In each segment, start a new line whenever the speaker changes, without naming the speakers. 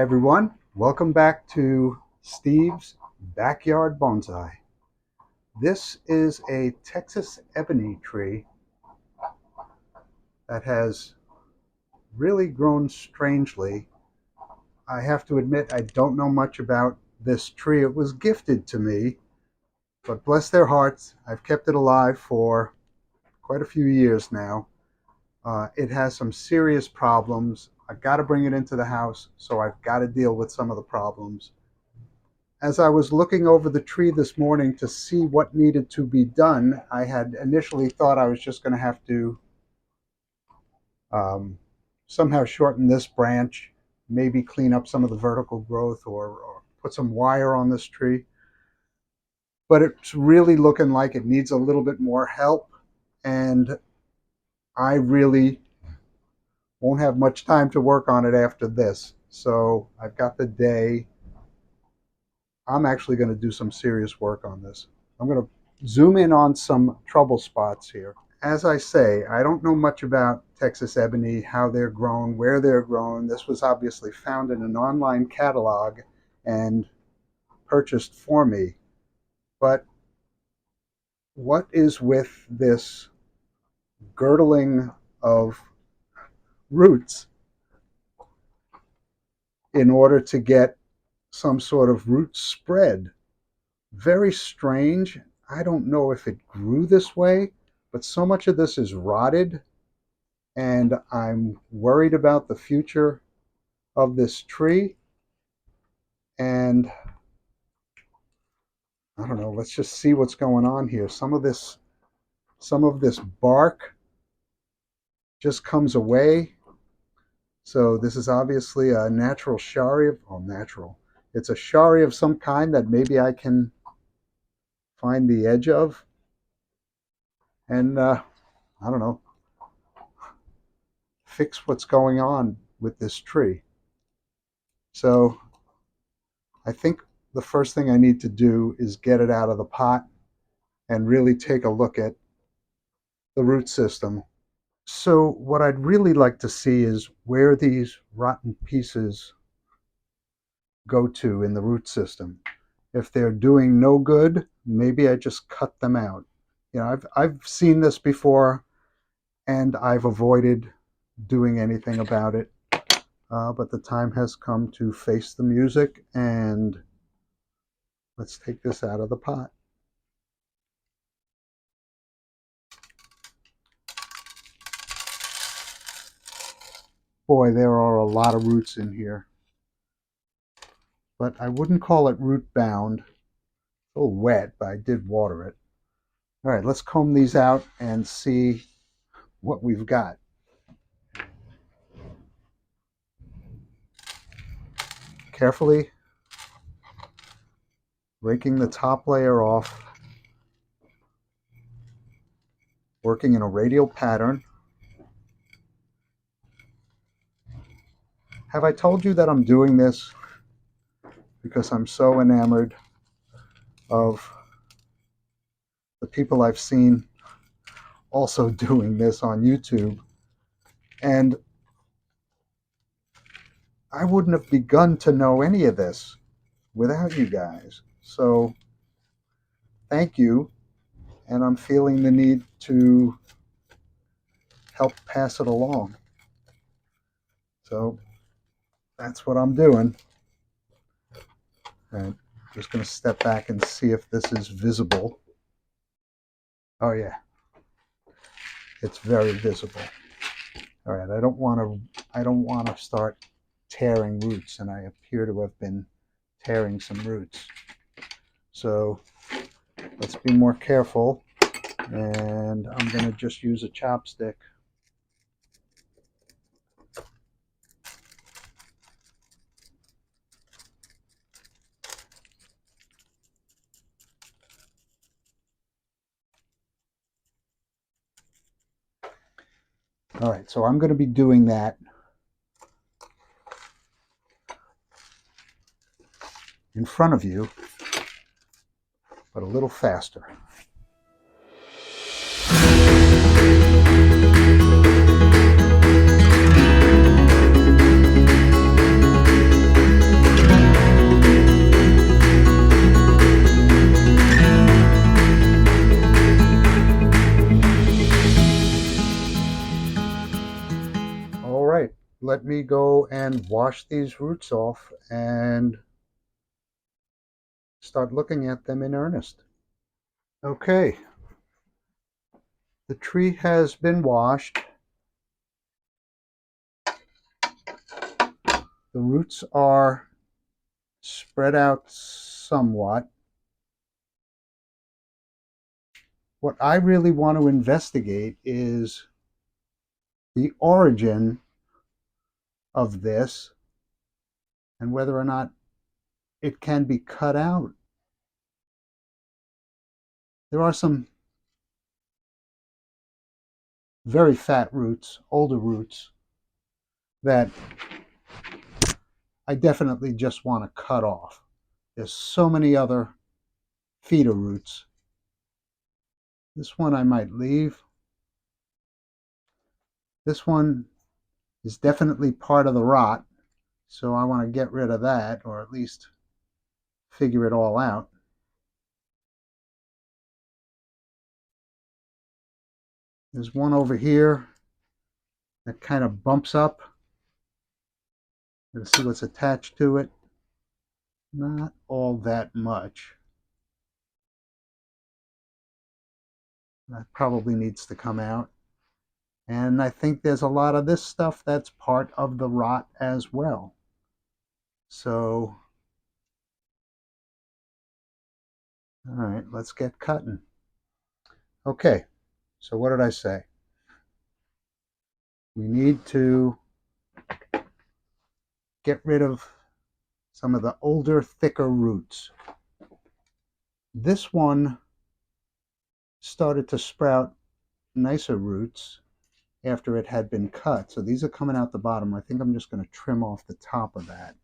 everyone, welcome back to Steve's Backyard Bonsai. This is a Texas ebony tree that has really grown strangely. I have to admit I don't know much about this tree. It was gifted to me, but bless their hearts, I've kept it alive for quite a few years now. It has some serious problems. I've got to bring it into the house, so I've got to deal with some of the problems. As I was looking over the tree this morning to see what needed to be done, I had initially thought I was just going to have to somehow shorten this branch, maybe clean up some of the vertical growth or put some wire on this tree. But it's really looking like it needs a little bit more help, and I really won't have much time to work on it after this. So I've got the day. I'm actually going to do some serious work on this. I'm going to zoom in on some trouble spots here. As I say, I don't know much about Texas ebony, how they're grown, where they're grown. This was obviously found in an online catalog and purchased for me. But what is with this girdling of roots in order to get some sort of root spread? Very strange. I don't know if it grew this way, but so much of this is rotted, and I'm worried about the future of this tree. And I don't know, let's just see what's going on here. Some of this bark just comes away. So this is obviously a natural shari of, oh, natural. It's a shari of some kind that maybe I can find the edge of. And I don't know, fix what's going on with this tree. So I think the first thing I need to do is get it out of the pot and really take a look at the root system. So what I'd really like to see is where these rotten pieces go to in the root system. If they're doing no good, maybe I just cut them out. You know, I've seen this before, and I've avoided doing anything about it. But the time has come to face the music, and let's take this out of the pot. Boy, there are a lot of roots in here. But I wouldn't call it root bound. It's a little wet, but I did water it. All right, let's comb these out and see what we've got. Carefully raking the top layer off, working in a radial pattern. Have I told you that I'm doing this because I'm so enamored of the people I've seen also doing this on YouTube? And I wouldn't have begun to know any of this without you guys. So thank you. And I'm feeling the need to help pass it along. So that's what I'm doing. And I'm just going to step back and see if this is visible. Oh yeah, it's very visible. All right, I don't want to start tearing roots, and I appear to have been tearing some roots. So let's be more careful, and I'm going to just use a chopstick. All right, so I'm going to be doing that in front of you, but a little faster. let me go and wash these roots off and start looking at them in earnest. Okay, the tree has been washed. The roots are spread out somewhat. What I really want to investigate is the origin of this and whether or not it can be cut out. There are some very fat roots, older roots, that I definitely just want to cut off. There's so many other feeder roots. This one I might leave. This one is definitely part of the rot, so I want to get rid of that, or at least figure it all out. There's one over here that kind of bumps up. Let's see what's attached to it. Not all that much. That probably needs to come out. And I think there's a lot of this stuff that's part of the rot as well. So, all right, let's get cutting. Okay, so what did I say? We need to get rid of some of the older, thicker roots. This one started to sprout nicer roots after it had been cut. So these are coming out the bottom. I think I'm just going to trim off the top of that.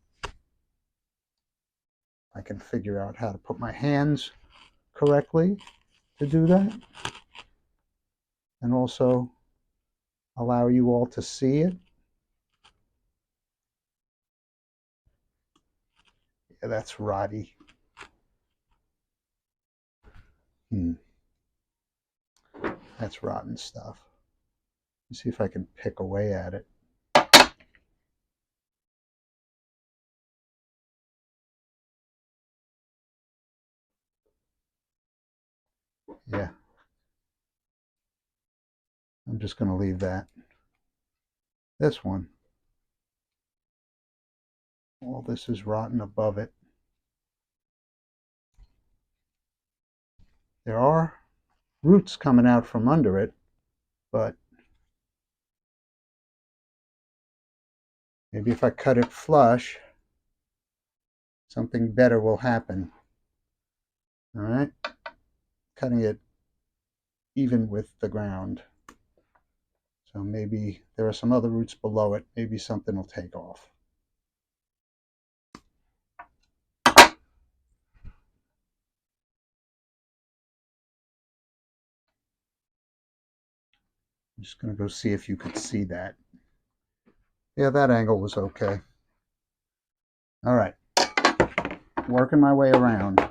I can figure out how to put my hands correctly to do that. And also allow you all to see it. Yeah, that's rotty. That's rotten stuff. Let's see if I can pick away at it. Yeah. I'm just going to leave that. This one. All this is rotten above it. There are roots coming out from under it, but maybe if I cut it flush, something better will happen. All right, cutting it even with the ground. So maybe there are some other roots below it. Maybe something will take off. I'm just going to go see if you could see that. Yeah, that angle was okay. All right, working my way around.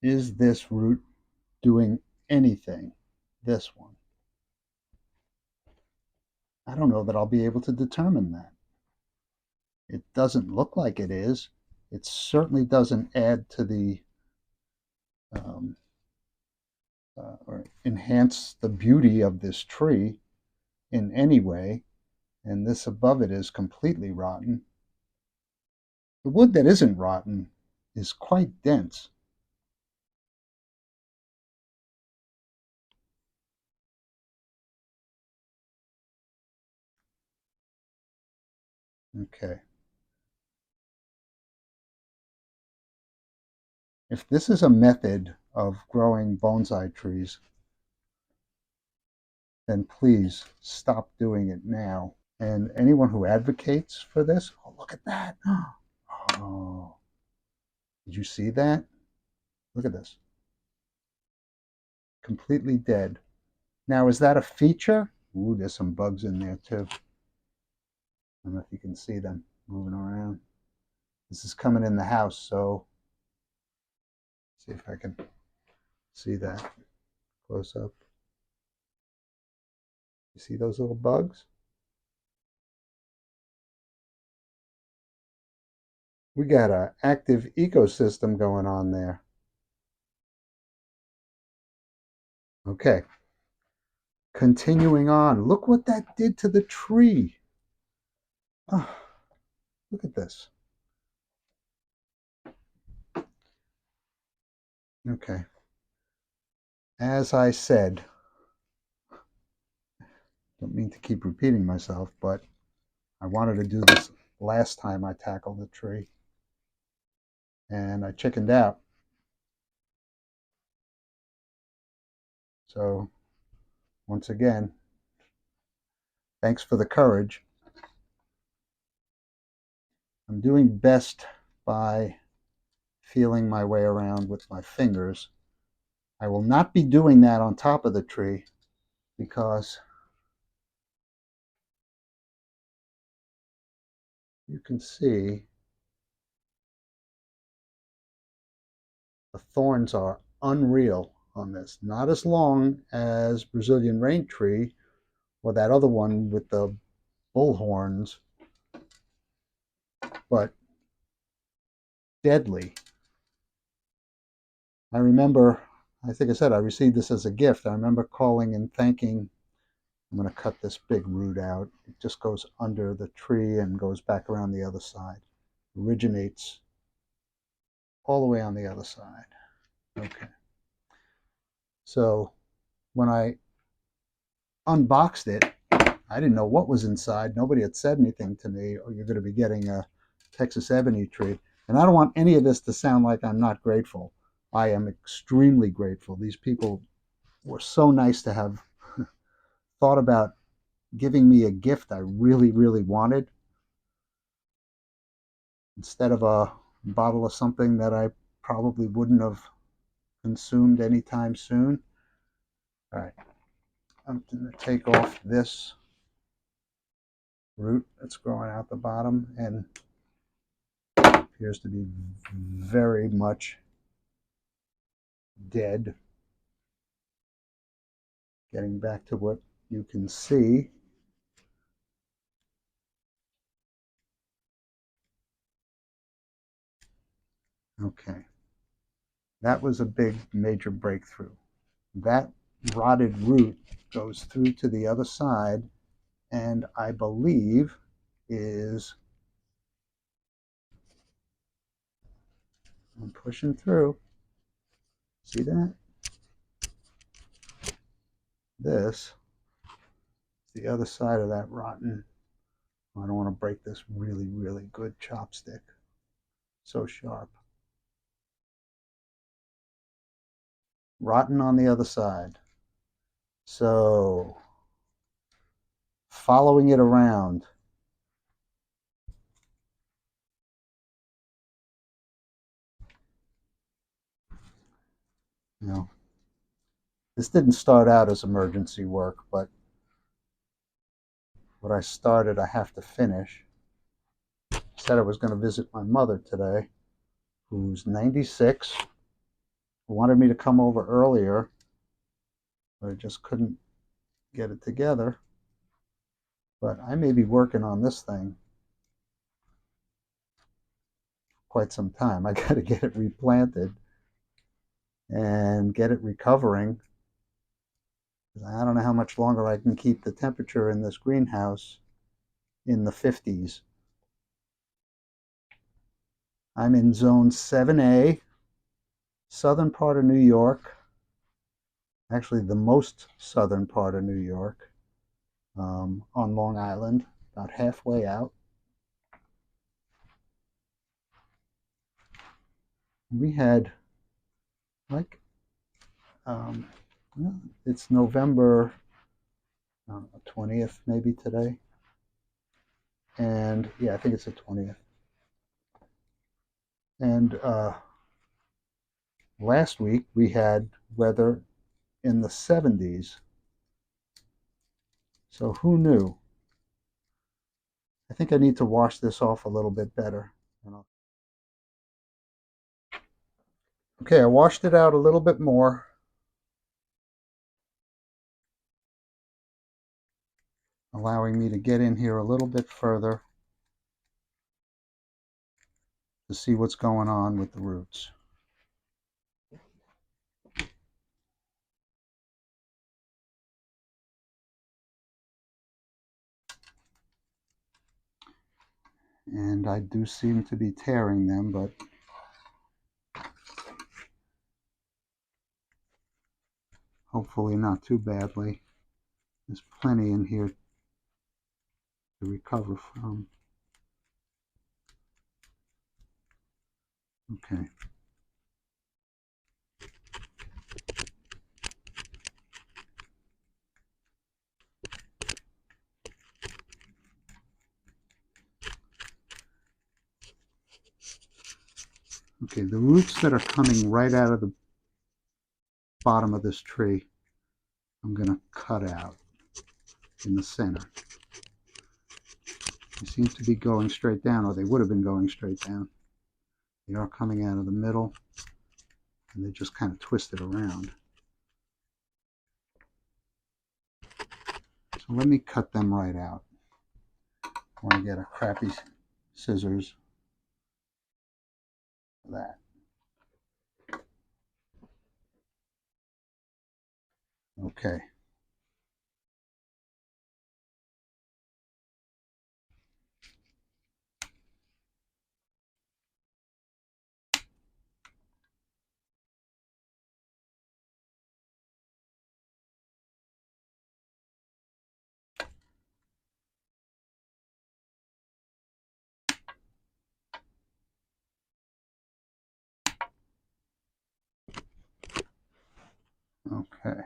Is this root doing anything? This one. I don't know that I'll be able to determine that. It doesn't look like it is. It certainly doesn't add to the or enhance the beauty of this tree in any way. And this above it is completely rotten. The wood that isn't rotten is quite dense. Okay. If this is a method of growing bonsai trees, then please stop doing it now. And anyone who advocates for this, oh, look at that. Oh, did you see that? Look at this. Completely dead. Now, is that a feature? Ooh, there's some bugs in there too. I don't know if you can see them moving around. This is coming in the house, so see if I can see that close up. You see those little bugs? We got an active ecosystem going on there. Okay, continuing on. Look what that did to the tree. Oh, look at this. Okay, as I said, don't mean to keep repeating myself, but I wanted to do this last time I tackled the tree, and I chickened out. So, once again, thanks for the courage. I'm doing best by feeling my way around with my fingers. I will not be doing that on top of the tree because you can see the thorns are unreal on this. Not as long as Brazilian rain tree or that other one with the bullhorns, but deadly. I remember, I think I said I received this as a gift. I remember calling and thanking. I'm going to cut this big root out. It just goes under the tree and goes back around the other side. Originates all the way on the other side. Okay. So when I unboxed it, I didn't know what was inside. Nobody had said anything to me, oh, you're going to be getting a Texas ebony tree. And I don't want any of this to sound like I'm not grateful. I am extremely grateful. These people were so nice to have thought about giving me a gift I really, really wanted instead of a bottle of something that I probably wouldn't have consumed anytime soon. All right, I'm going to take off this root that's growing out the bottom and appears to be very much dead. Getting back to what you can see. Okay, that was a big major breakthrough. That rotted root goes through to the other side and I believe is, I'm pushing through. See that? This is the other side of that rotten. I don't want to break this really, really good chopstick. So sharp. Rotten on the other side. So following it around. You know, this didn't start out as emergency work, but what I started, I have to finish. I said I was going to visit my mother today, who's 96, who wanted me to come over earlier, but I just couldn't get it together. But I may be working on this thing quite some time. I got to get it replanted and get it recovering. I don't know how much longer I can keep the temperature in this greenhouse in the 50s. I'm in zone 7A, southern part of New York, actually the most southern part of New York, on Long Island, about halfway out. We had like, um, it's November 20th maybe today. And yeah, I think it's the 20th. And last week we had weather in the 70s. So who knew? I think I need to wash this off a little bit better. Okay, I washed it out a little bit more. allowing me to get in here a little bit further to see what's going on with the roots. And I do seem to be tearing them, but hopefully not too badly. There's plenty in here to recover from. Okay. Okay, the roots that are coming right out of the bottom of this tree, I'm going to cut out in the center. They seem to be going straight down, or they would have been going straight down. They are coming out of the middle, and they just kind of twisted around. So let me cut them right out. I want to get a crappy scissors for that. Okay. Okay.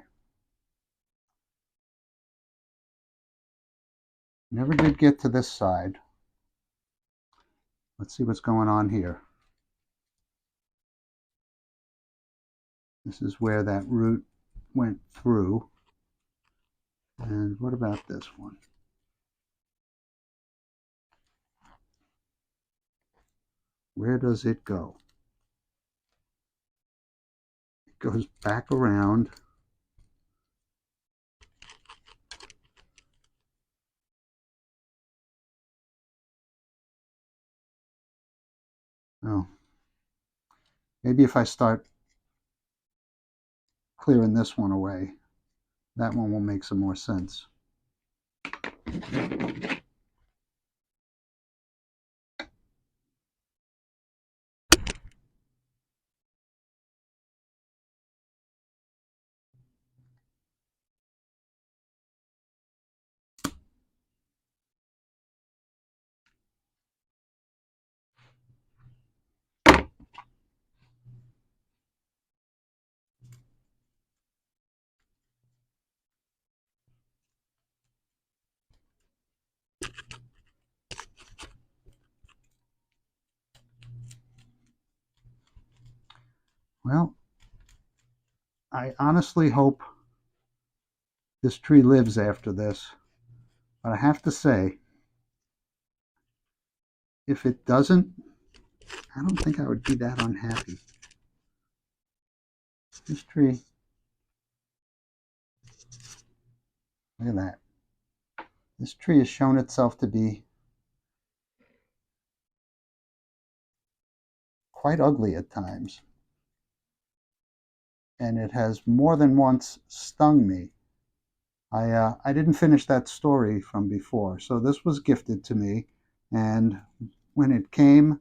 Never did get to this side. Let's see what's going on here. This is where that root went through. And what about this one? Where does it go? It goes back around. Oh, maybe if I start clearing this one away, that one will make some more sense. Well, I honestly hope this tree lives after this, but I have to say, if it doesn't, I don't think I would be that unhappy. This tree, look at that. This tree has shown itself to be quite ugly at times, and it has more than once stung me. I didn't finish that story from before, so this was gifted to me, and when it came,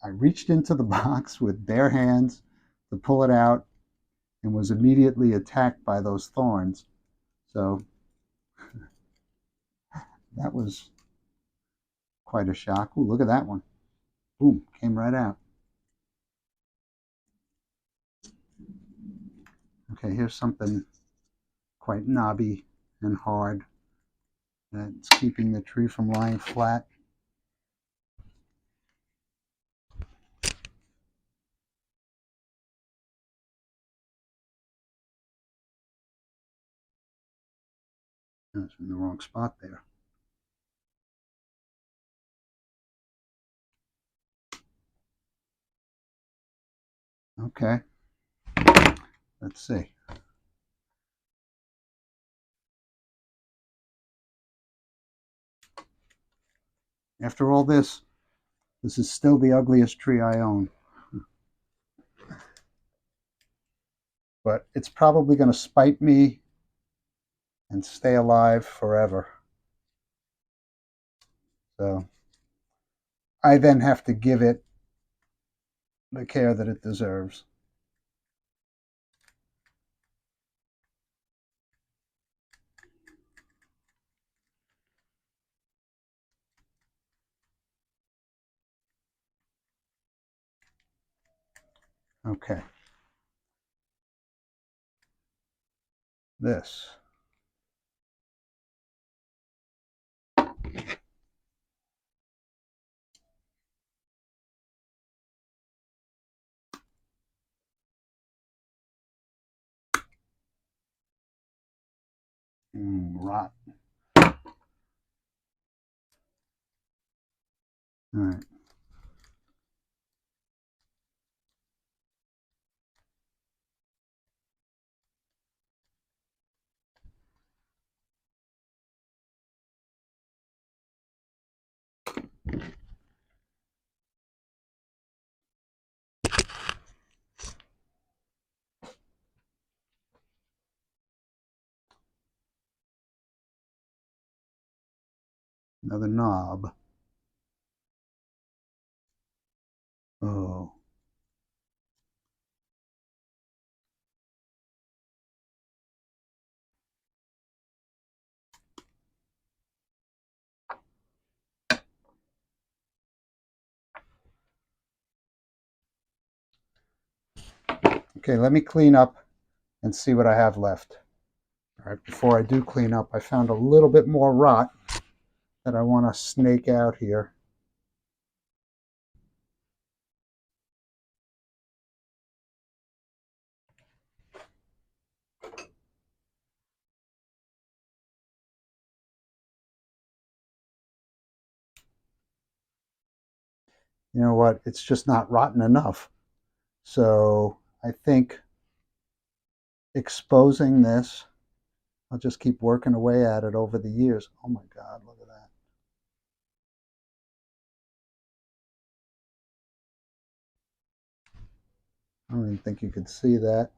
I reached into the box with bare hands to pull it out and was immediately attacked by those thorns. So that was quite a shock. Ooh, look at that one. Boom, came right out. Okay, here's something quite knobby and hard that's keeping the tree from lying flat. I was in the wrong spot there. Okay, let's see. After all this is still the ugliest tree I own. But it's probably going to spite me and stay alive forever. So I then have to give it the care that it deserves. Okay. This. Rot. All right. Another knob. Oh. Okay, let me clean up and see what I have left. All right, before I do clean up, I found a little bit more rot that I want to snake out here. You know what? It's just not rotten enough. So I think exposing this, I'll just keep working away at it over the years. Oh my God, look at that. I don't even think you could see that.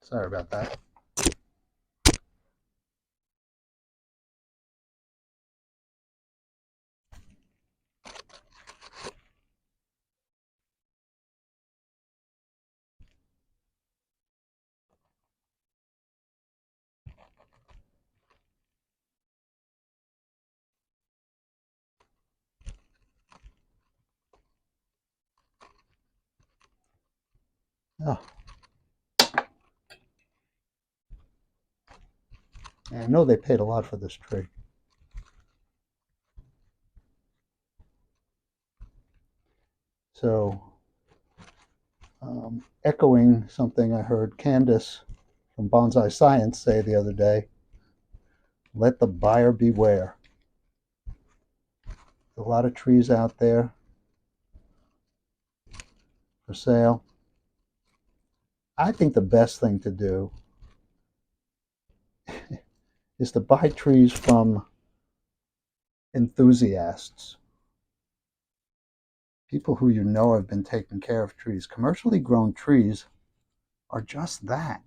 Sorry about that. Oh, I know they paid a lot for this tree. So, echoing something I heard Candace from Bonsai Science say the other day, let the buyer beware. There's a lot of trees out there for sale. I think the best thing to do is to buy trees from enthusiasts, people who you know have been taking care of trees. Commercially grown trees are just that.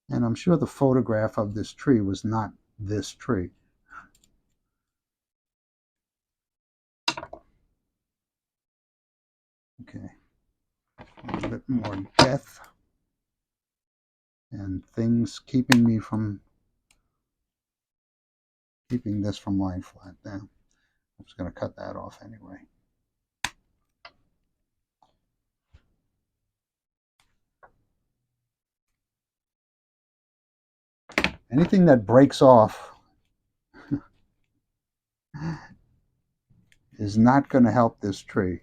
And I'm sure the photograph of this tree was not this tree. Okay, a little bit more death and things keeping this from lying flat down. I'm just going to cut that off anyway. Anything that breaks off is not going to help this tree.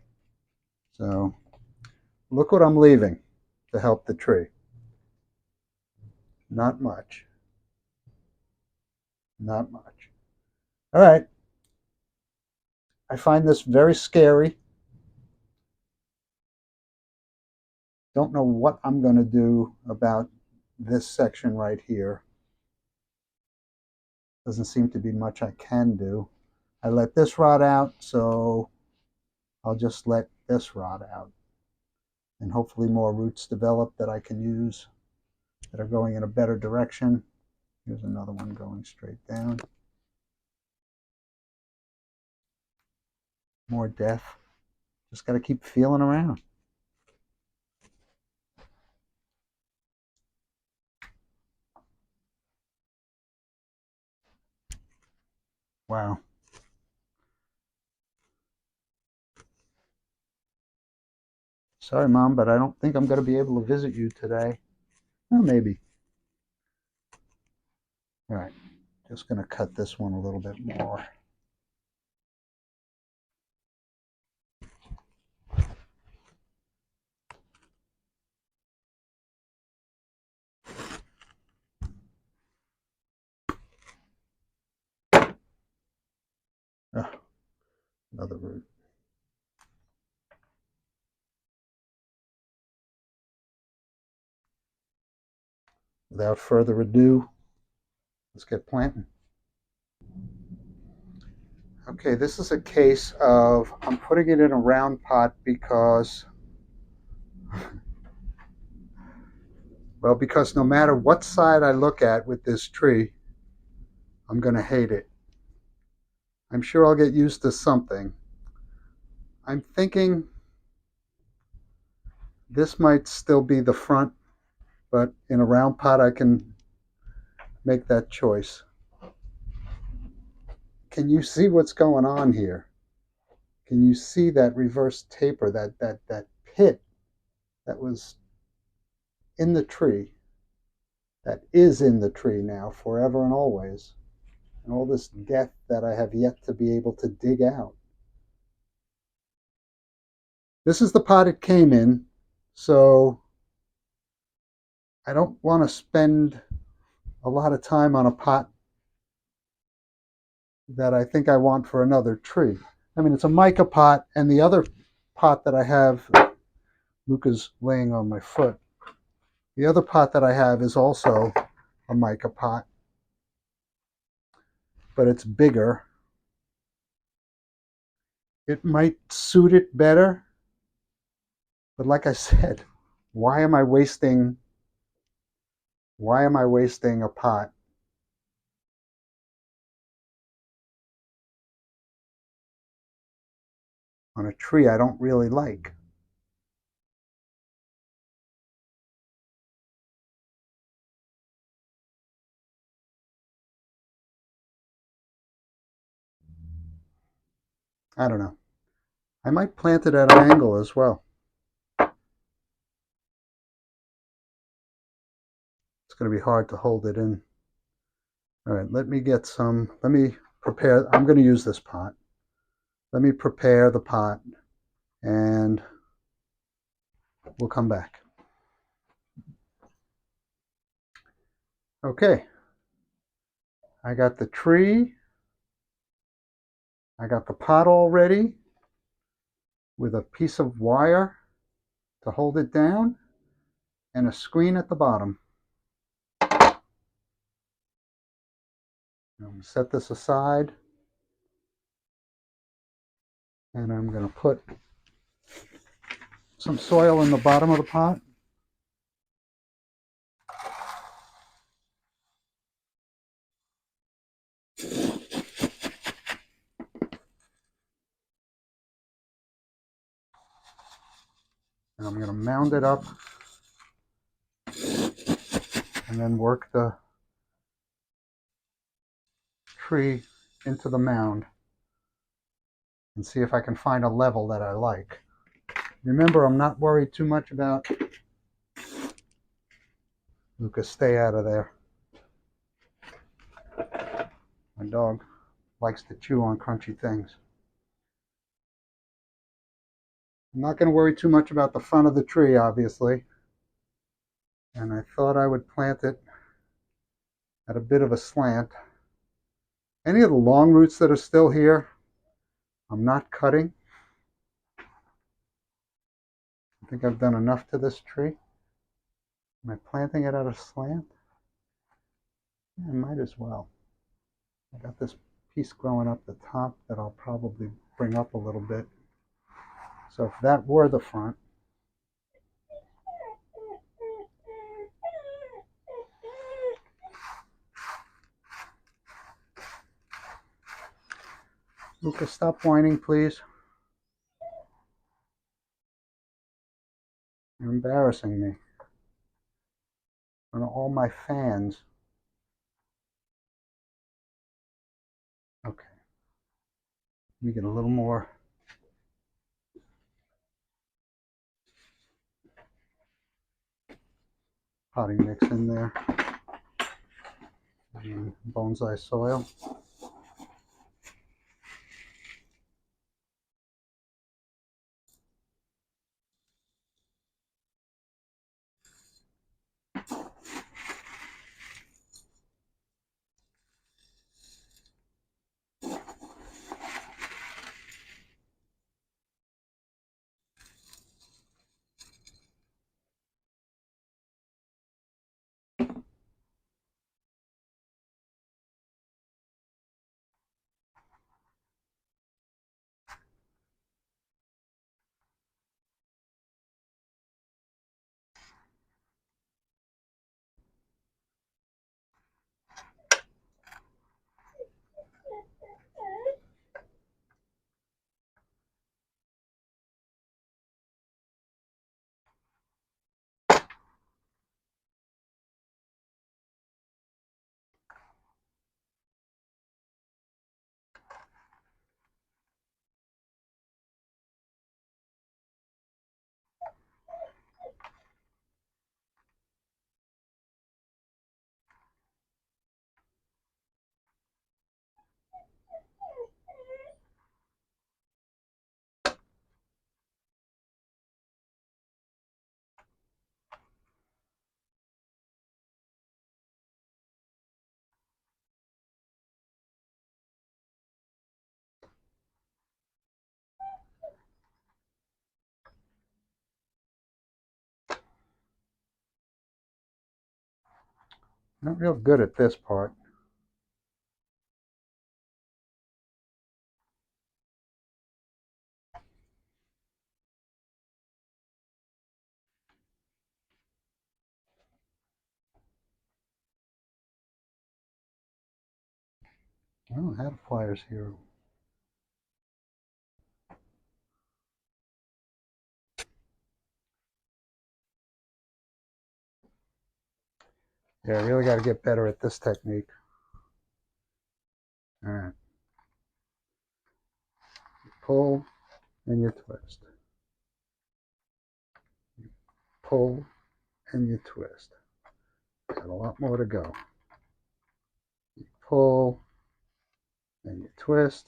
So look what I'm leaving to help the tree. Not much. Not much. All right. I find this very scary. Don't know what I'm going to do about this section right here. Doesn't seem to be much I can do. I let this rot out, so I'll just let this rot out. And hopefully more roots develop that I can use that are going in a better direction. Here's another one going straight down. More death. Just got to keep feeling around. Wow. Sorry, Mom, but I don't think I'm going to be able to visit you today. Well, maybe. All right. Just going to cut this one a little bit more. Oh, another root. Without further ado, let's get planting. Okay, this is a case of I'm putting it in a round pot because, well, because no matter what side I look at with this tree, I'm going to hate it. I'm sure I'll get used to something. I'm thinking this might still be the front, but in a round pot I can make that choice. Can you see what's going on here? Can you see that reverse taper, that pit that was in the tree, that is in the tree now forever and always, and all this death that I have yet to be able to dig out? This is the pot it came in, so I don't want to spend a lot of time on a pot that I think I want for another tree. I mean, it's a mica pot, and the other pot that I have, Luca's laying on my foot. The other pot that I have is also a mica pot, but it's bigger. It might suit it better, but like I said, why am I wasting a pot on a tree I don't really like? I don't know. I might plant it at an angle as well. It's going to be hard to hold it in. All right, let me prepare. I'm going to use this pot. Let me prepare the pot and we'll come back. Okay, I got the tree. I got the pot all ready with a piece of wire to hold it down and a screen at the bottom. I'm set this aside and I'm going to put some soil in the bottom of the pot. And I'm going to mound it up and then work the tree into the mound and see if I can find a level that I like. Remember, I'm not worried too much about Lucas. Stay out of there. My dog likes to chew on crunchy things. I'm not going to worry too much about the front of the tree, obviously. And I thought I would plant it at a bit of a slant. Any of the long roots that are still here, I'm not cutting. I think I've done enough to this tree. Am I planting it at a slant? Yeah, I might as well. I got this piece growing up the top that I'll probably bring up a little bit. So if that were the front, Luca, stop whining, please. You're embarrassing me. And all my fans. Okay. Let me get a little more potting mix in there. And bonsai soil. Not real good at this part. I don't have pliers here. Yeah, I really got to get better at this technique. All right. Pull and you twist. Pull and you twist. Got a lot more to go. You pull and you twist.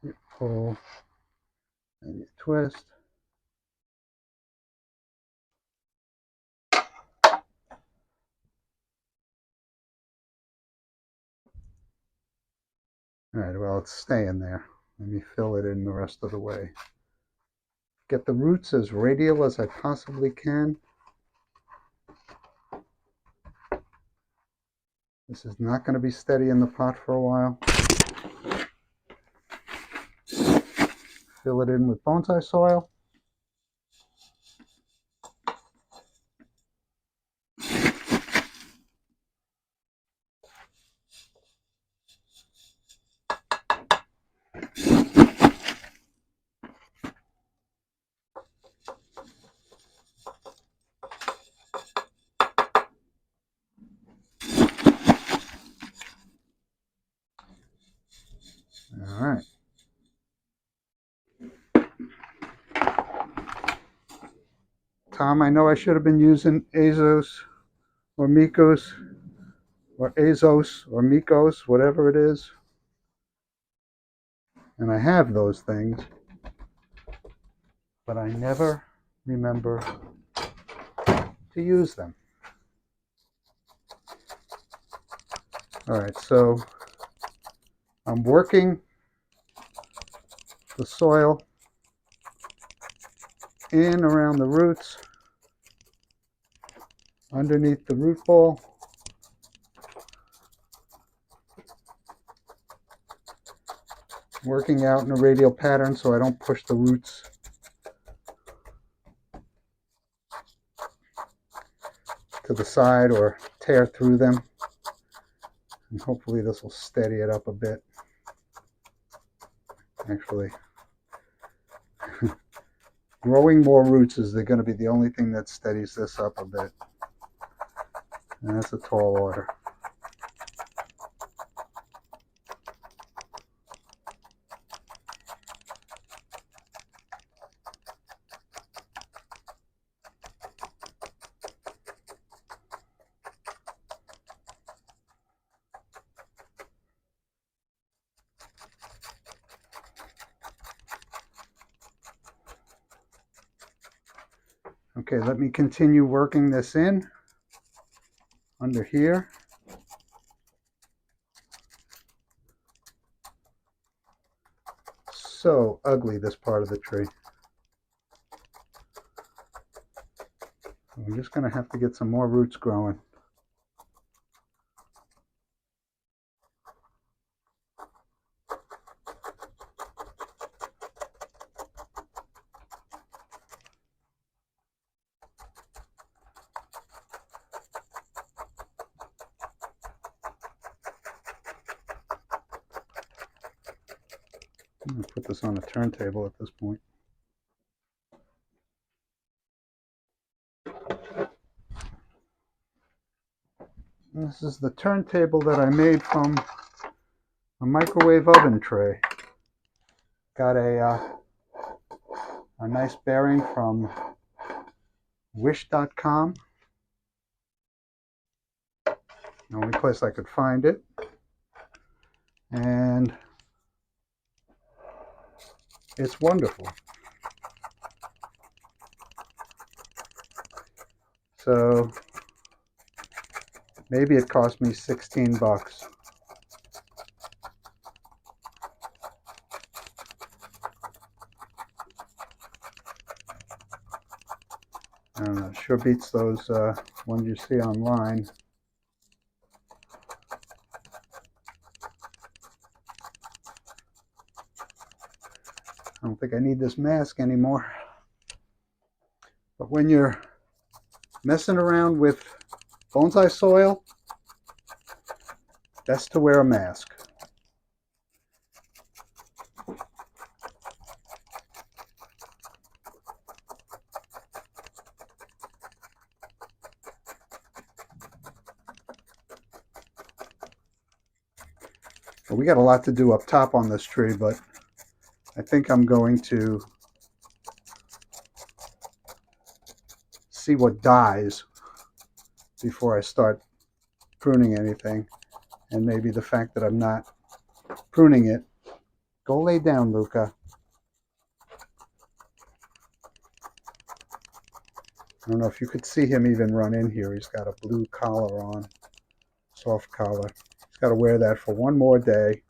You pull and you twist. All right, well, it's staying there. Let me fill it in the rest of the way. Get the roots as radial as I possibly can. This is not going to be steady in the pot for a while. Fill it in with bonsai soil. All right. Tom, I know I should have been using Azos or Mikos or Azos or Mikos, whatever it is. And I have those things, but I never remember to use them. All right, so I'm working the soil in around the roots, underneath the root ball. Working out in a radial pattern so I don't push the roots to the side or tear through them. And hopefully this will steady it up a bit. Actually, growing more roots is going to be the only thing that steadies this up a bit. And that's a tall order. Okay, let me continue working this in under here. So ugly, this part of the tree. I'm just going to have to get some more roots growing. I'm going to put this on a turntable at this point. This is the turntable that I made from a microwave oven tray. Got a nice bearing from wish.com. The only place I could find it. And it's wonderful. So maybe it cost me 16 bucks. I don't know, sure beats those ones you see online. I don't think I need this mask anymore. But when you're messing around with bonsai soil, best to wear a mask. Well, we got a lot to do up top on this tree, but I think I'm going to see what dies before I start pruning anything. And maybe the fact that I'm not pruning it. Go lay down, Luca. I don't know if you could see him even run in here. He's got a blue collar on, soft collar. He's got to wear that for one more day.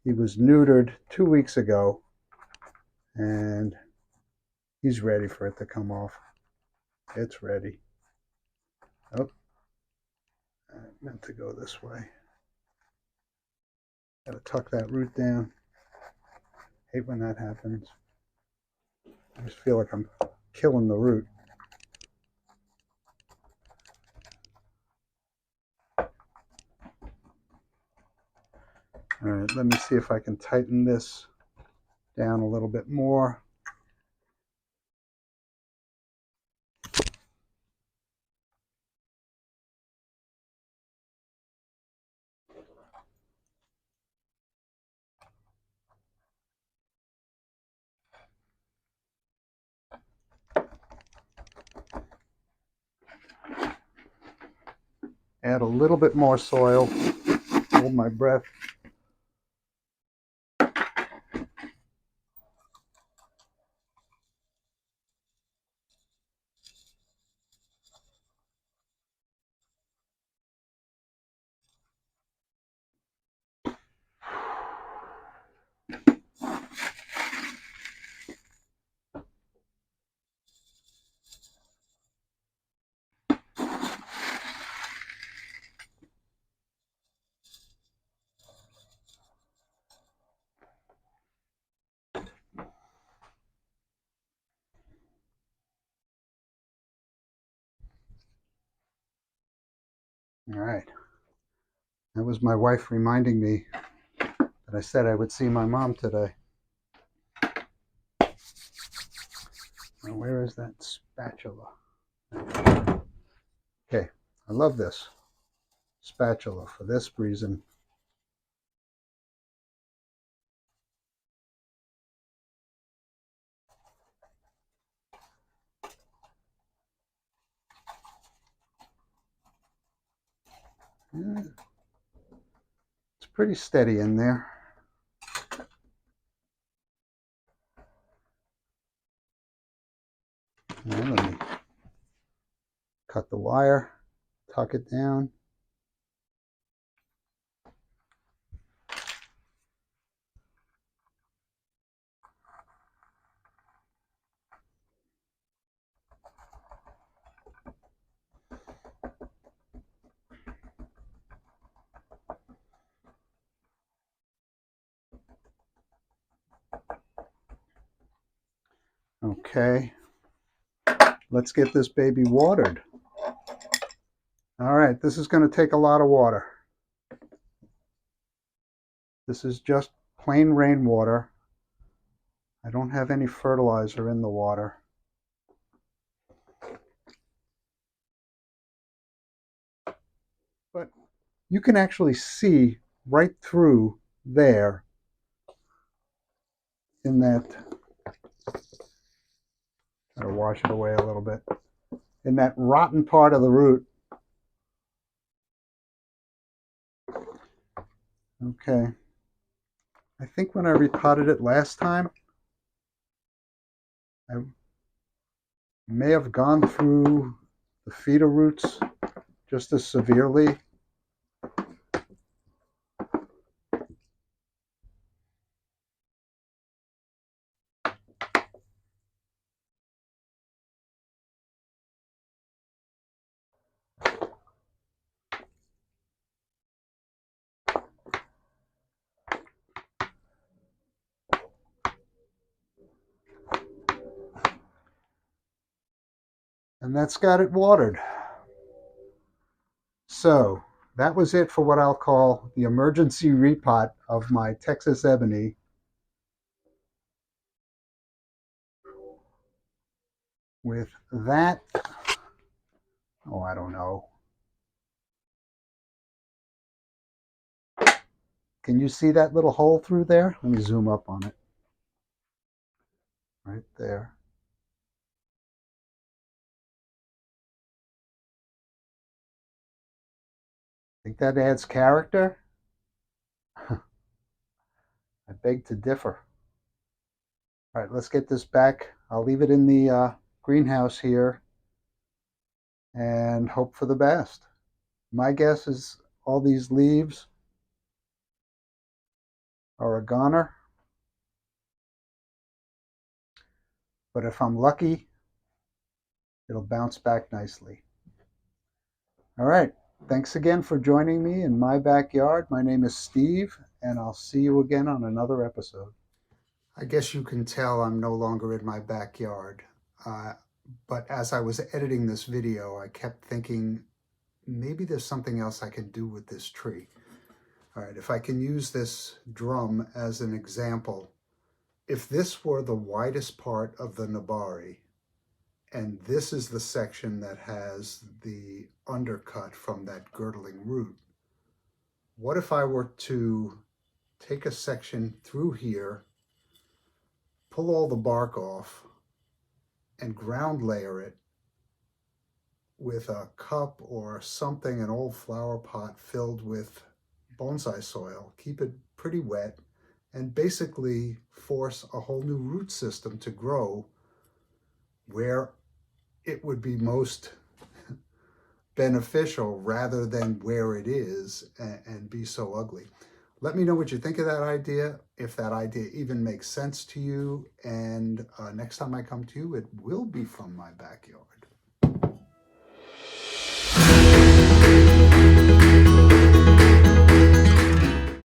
He was neutered 2 weeks ago, and he's ready for it to come off. It's ready. Oh, I meant to go this way. Got to tuck that root down. Hate when that happens. I just feel like I'm killing the root. All right, let me see if I can tighten this down a little bit more. Add a little bit more soil. Hold my breath. All right. That was my wife reminding me that I said I would see my mom today. Now, where is that spatula? Okay, I love this spatula for this reason. Yeah, it's pretty steady in there. Now let me cut the wire, tuck it down. Okay, let's get this baby watered. All right, this is going to take a lot of water. This is just plain rainwater. I don't have any fertilizer in the water. But you can actually see right through there in that, gotta wash it away a little bit, in that rotten part of the root. Okay. I think when I repotted it last time, I may have gone through the feeder roots just as severely. And that's got it watered. So that was it for what I'll call the emergency repot of my Texas Ebony. With that, oh, I don't know. Can you see that little hole through there? Let me zoom up on it. Right there. Think that adds character? I beg to differ. All right, let's get this back. I'll leave it in the greenhouse here and hope for the best. My guess is all these leaves are a goner. But if I'm lucky, it'll bounce back nicely. All right. Thanks again for joining me in my backyard. My name is Steve, and I'll see you again on another episode. I guess you can tell I'm no longer in my backyard. But as I was editing this video, I kept thinking, maybe there's something else I can do with this tree. All right, if I can use this drum as an example, if this were the widest part of the Nabari, and this is the section that has the undercut from that girdling root, what if I were to take a section through here, pull all the bark off, and ground layer it with a cup or something, an old flower pot filled with bonsai soil, keep it pretty wet, and basically force a whole new root system to grow where it would be most beneficial rather than where it is and be so ugly. Let me know what you think of that idea, if that idea even makes sense to you. And next time I come to you, it will be from my backyard.